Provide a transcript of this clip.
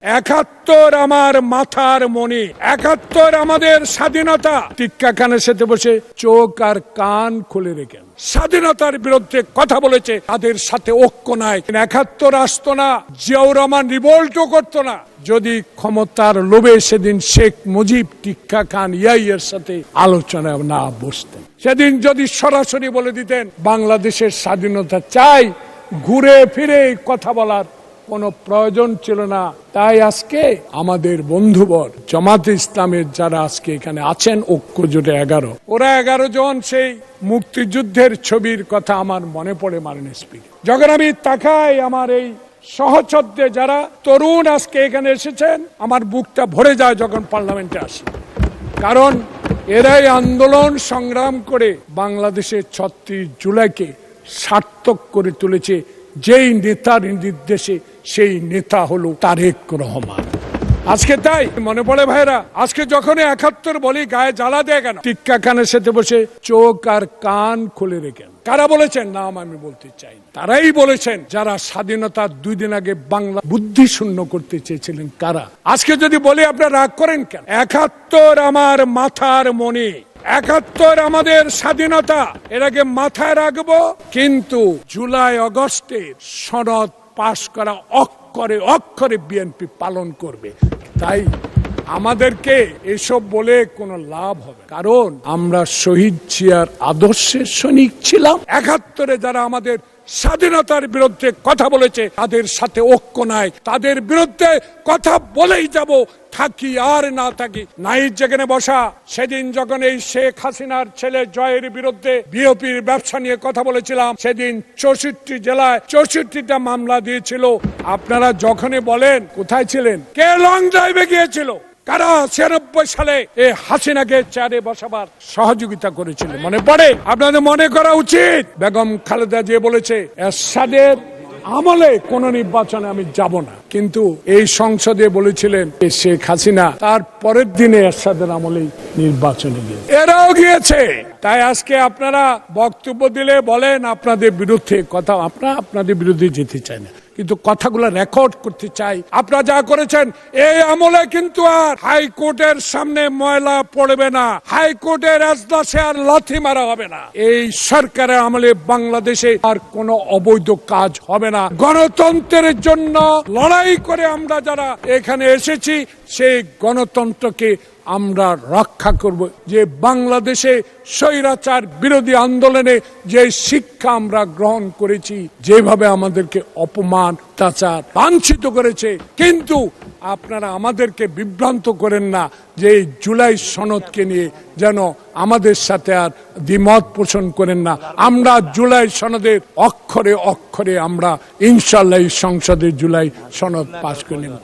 ৭১ আমার মাথার মণি, ৭১ আমাদের স্বাধীনতা। টিক্কা খানের সাথে বসে চোখ আর কান খুলে রেখেন। স্বাধীনতার বিরুদ্ধে কথা বলেছে, তাদের সাথে ঐক্য নাই। ৭১ আসতো না, জিয়াউর রহমান রিভোল্টও করতো না যদি ক্ষমতার লোভে সেদিন শেখ মুজিব টিক্কা খান ইয়াইয়ের সাথে আলোচনা না বসতেন। সেদিন যদি সরাসরি বলে দিতেন বাংলাদেশের স্বাধীনতা চাই, ঘুরে ফিরে কথা বলার কোনো প্রয়োজন ছিল না। তাই আজকে আমাদের বন্ধুবর জামাতে ইসলামের যারা আজকে এখানে আছেন, ঐক্য জোটে 11, ওরা 11 জন সেই মুক্তিযুদ্ধের ছবির কথা আমার মনে পড়ে। মাননীয় স্পিকার, যখন আমি তাকাই আমার এই সহচরদের যারা তরুণ আজকে এখানে এসেছেন, আমার বুকটা ভরে যায় যখন পার্লামেন্টে আসি। কারণ এরাই আন্দোলন সংগ্রাম করে বাংলাদেশের ৩৬ জুলাইকে সার্থক করে তুলেছে। যেই নেতার নির্দেশে সেই নেতা হলো তারেক রহমান। আজকে তাই মনে পড়ে ভাইরা, আজকে যখন ৭১ বলি গায়ে জ্বালা দেয় কেন? টিক্কা খানের সাথে বসে চোখ আর কান খুলে রেখেন। কারা বলেছেন? নাম আমি বলতে চাই। তারাই বলেছেন যারা স্বাধীনতার 2 দিন আগে বাংলা বুদ্ধি শূন্য করতে চেয়েছিলেন। কারা? আজকে যদি বলি আপনারা রাগ করেন কেন? ৭১ আমার মাথার মণি, ৭১ আমাদের স্বাধীনতা, এটাকে মাথায় রাখবো। কিন্তু জুলাই আগস্টের সনদ পাশ করা অক্ষরে অক্ষরে বিএনপি পালন করবে। তাই আমাদেরকে এসব বলে কোনো লাভ হবে, কারণ আমরা শহীদ জিয়ার আদর্শের সৈনিক ছিলাম। ৭১ যারা আমাদের স্বাধীনতার বিরুদ্ধে কথা বলেছে, তাদের সাথে ঐক্য নাই, তাদের বিরুদ্ধে কথা বলেই যাব, থাকি আর না থাকি। নাই যেখানে বসা, সেদিন যখন এই শেখ হাসিনার ছেলে জয়ের বিরুদ্ধে বিওপির ব্যবসা নিয়ে কথা বলেছিলাম, সেদিন 64 জেলায় 64টা মামলা দিয়েছিল। আপনারা যখনই বলেন কোথায় ছিলেন, কে লং ড্রাইভে গিয়েছিল, কারা 96 সালে এই হাসিনাকে চেয়ারে বসাবার সহযোগিতা করেছিল? মনে পড়ে? আপনাদের মনে করা উচিত। বেগম খালেদা জিয়া বলেছে এরশাদের আমলে কোন নির্বাচনে আমি যাব না, কিন্তু এই সংসদে বলেছিলেন শেখ হাসিনা তার পরের দিনে এরশাদের আমলেই নির্বাচনে গিয়ে এরাও গিয়েছে। তাই আজকে আপনারা বক্তব্য দিলে বলেন আপনাদের বিরুদ্ধে কথা, আপনাদের বিরুদ্ধে যেতে চাই না, কিন্তু কথাগুলো রেকর্ড করতে চাই। আপনারা যা করেছেন এই আমলে কিন্তু আর হাইকোর্টের সামনে ময়লা পড়বে না, হাইকোর্টের এজলাসে আর লাথি মারা হবে না। এই সরকারের আমলে বাংলাদেশে আর কোনো অবৈধ কাজ হবে না। গণতন্ত্রের জন্য লড়াই করে আমরা যারা এখানে এসেছি, সেই গণতন্ত্রকে আমরা রক্ষা করব। যে বাংলাদেশে স্বৈরাচার বিরোধী আন্দোলনে যে শিক্ষা আমরা গ্রহণ করেছি, যেভাবে আমাদেরকে অপমান অত্যাচার লাঞ্ছিত করেছে, কিন্তু আপনারা আমাদেরকে বিভ্রান্ত করেন না যে এই জুলাই সনদকে নিয়ে যেন আমাদের সাথে আর দ্বিমত পোষণ করেন না। আমরা জুলাই সনদের অক্ষরে অক্ষরে আমরা ইনশাআল্লাহ সংসদে জুলাই সনদ পাশ করে নেব।